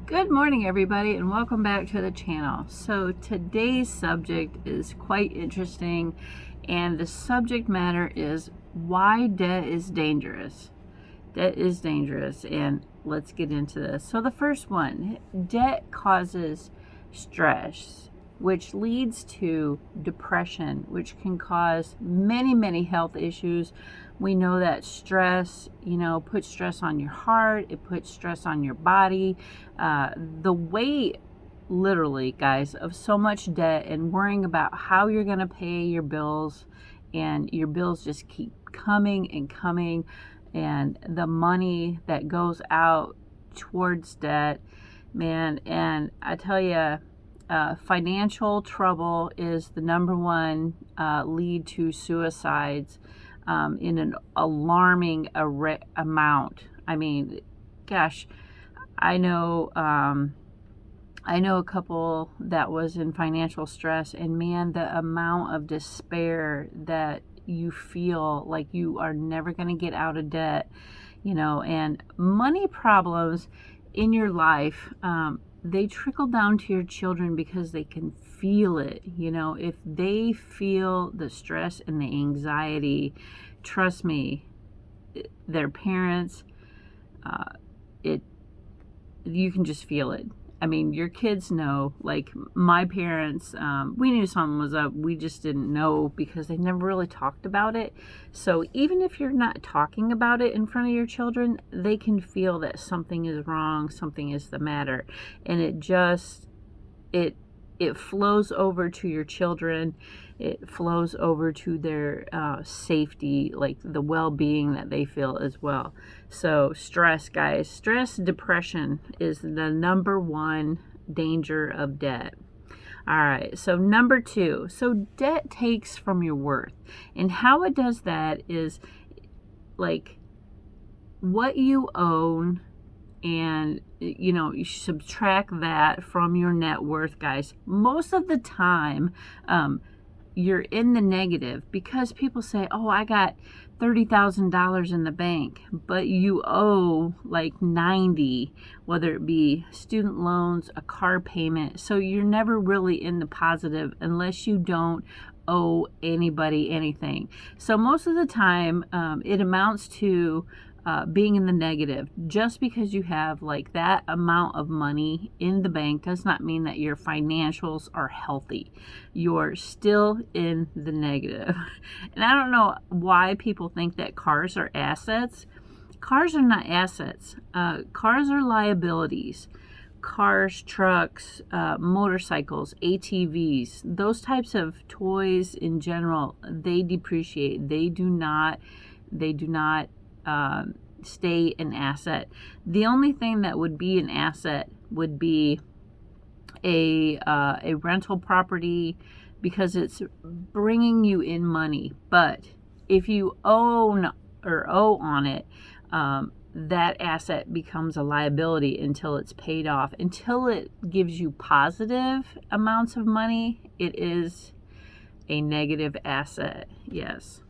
Good morning, everybody, and welcome back to the channel. So today's subject is quite interesting, and the subject matter is why debt is dangerous. Debt is dangerous, and let's get into this. So the first one, debt causes stress, which leads to depression, which can cause many health issues. We know that stress, puts stress on your heart, it puts stress on your body. The weight, literally, guys, of so much debt and worrying about how you're going to pay your bills, and your bills just keep coming and coming, and the money that goes out towards debt, man. And I tell you, financial trouble is the number one lead to suicides in an alarming amount. I mean, gosh, I know a couple that was in financial stress, and man, the amount of despair that you feel like you are never going to get out of debt, and money problems in your life, they trickle down to your children because they can feel it. If they feel the stress and the anxiety, trust me, their parents, you can just feel it. I mean, your kids know. Like my parents, we knew something was up. We just didn't know because they never really talked about it. So even if you're not talking about it in front of your children, they can feel that something is wrong, something is the matter. And it flows over to your children. It flows over to their safety, like the well-being that they feel as well. So stress, guys, depression is the number one danger of debt. All right, so number two, so debt takes from your worth. And how it does that is like what you own, and you subtract that from your net worth, guys. Most of the time you're in the negative because people say, oh, I got $30,000 in the bank, but you owe like 90, whether it be student loans, a car payment. So you're never really in the positive unless you don't owe anybody anything. So most of the time it amounts to being in the negative. Just because you have like that amount of money in the bank does not mean that your financials are healthy. You're still in the negative. And I don't know why people think that cars are assets. Cars are not assets. Cars are liabilities. Cars, trucks, motorcycles, ATVs, those types of toys in general, they depreciate. They do not stay an asset. The only thing that would be an asset would be a rental property, because it's bringing you in money. But if you own or owe on it, that asset becomes a liability until it's paid off. Until it gives you positive amounts of money, it is a negative asset. Yes.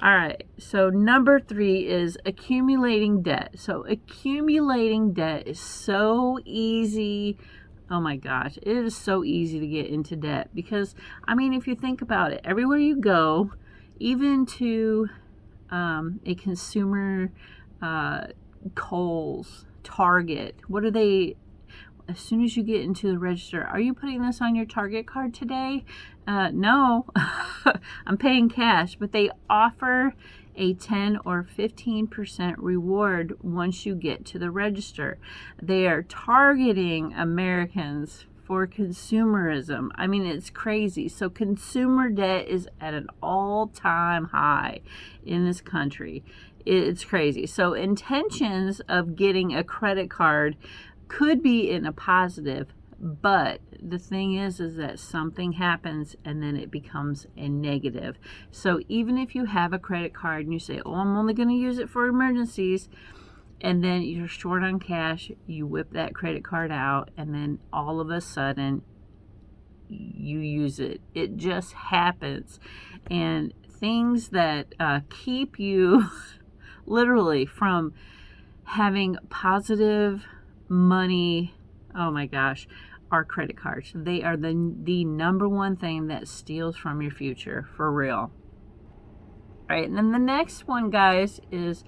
All right, so number three is accumulating debt. So accumulating debt is so easy. Oh my gosh, it is so easy to get into debt because, I mean, if you think about it, everywhere you go, even to a consumer, Kohl's, Target, what are they? As soon as you get into the register, are you putting this on your Target card today? No, I'm paying cash, but they offer a 10 or 15% reward once you get to the register. They are targeting Americans for consumerism. I mean, it's crazy. So consumer debt is at an all-time high in this country. It's crazy. So intentions of getting a credit card could be in a positive, but the thing is that something happens and then it becomes a negative. So even if you have a credit card and you say, oh, I'm only going to use it for emergencies, and then you're short on cash, you whip that credit card out, and then all of a sudden you use it. It just happens. And things that keep you literally from having positive money Oh my gosh, our credit cards. They are the number one thing that steals from your future, for real. All right, and then the next one, guys, is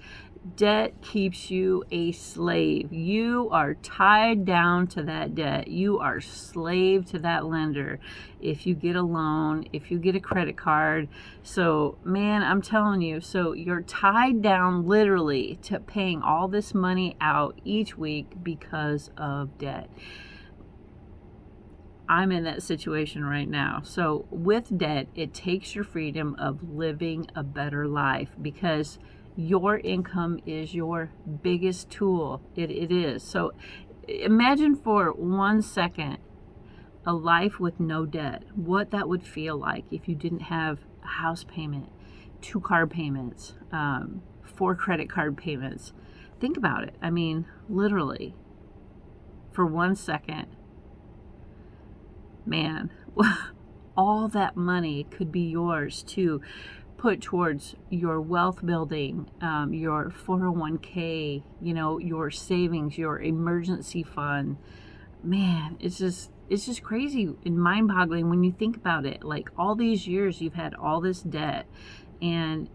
debt keeps you a slave. You are tied down to that debt. You are slave to that lender. If you get a loan, if you get a credit card. So, man, I'm telling you, so you're tied down literally to paying all this money out each week because of debt. I'm in that situation right now. So with debt, it takes your freedom of living a better life, because your income is your biggest tool. It is. So imagine for 1 second a life with no debt, what that would feel like if you didn't have a house payment, 2 car payments, 4 credit card payments. Think about it. I mean, literally, for 1 second, man, all that money could be yours to put towards your wealth building, your 401k, your savings, your emergency fund. Man, it's just crazy and mind-boggling when you think about it. Like, all these years you've had all this debt, and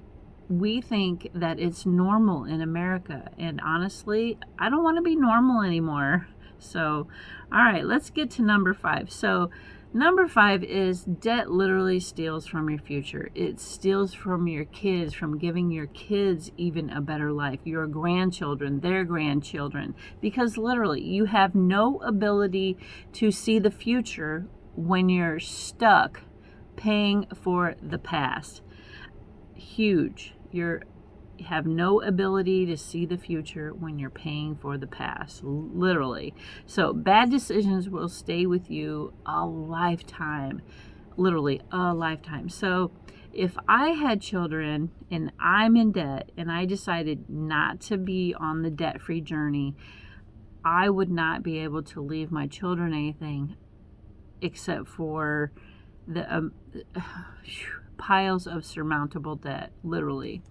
we think that it's normal in America. And honestly, I don't want to be normal anymore. So, all right, let's get to number 5. So, number 5 is debt literally steals from your future. It steals from your kids, from giving your kids even a better life, your grandchildren, their grandchildren, because literally you have no ability to see the future when you're stuck paying for the past. Huge. You have no ability to see the future when you're paying for the past, literally. So bad decisions will stay with you a lifetime, literally a lifetime. So if I had children and I'm in debt and I decided not to be on the debt-free journey, I would not be able to leave my children anything except for the piles of surmountable debt, literally.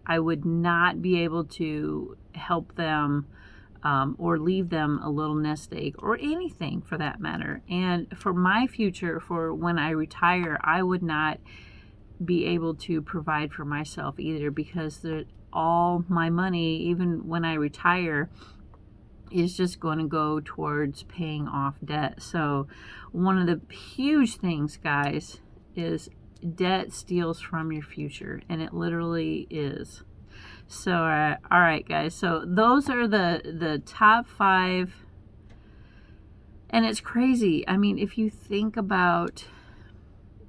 I would not be able to help them or leave them a little nest egg or anything for that matter. And for my future, for when I retire, I would not be able to provide for myself either, because all my money, even when I retire, is just going to go towards paying off debt. So one of the huge things, guys, is debt steals from your future, and it literally is. So all right, guys, so those are the top 5, and it's crazy. I mean, if you think about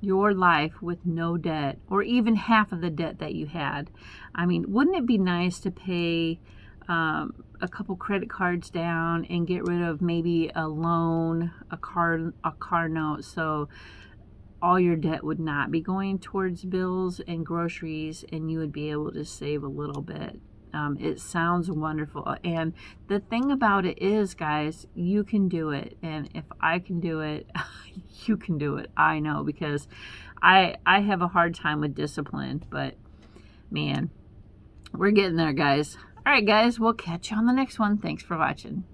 your life with no debt, or even half of the debt that you had, I mean, wouldn't it be nice to pay a couple credit cards down and get rid of maybe a loan, a car note, so all your debt would not be going towards bills and groceries, and you would be able to save a little bit. It sounds wonderful. And the thing about it is, guys, you can do it. And if I can do it, you can do it. I know, because I have a hard time with discipline, but man, we're getting there, guys. All right, guys, we'll catch you on the next one. Thanks for watching.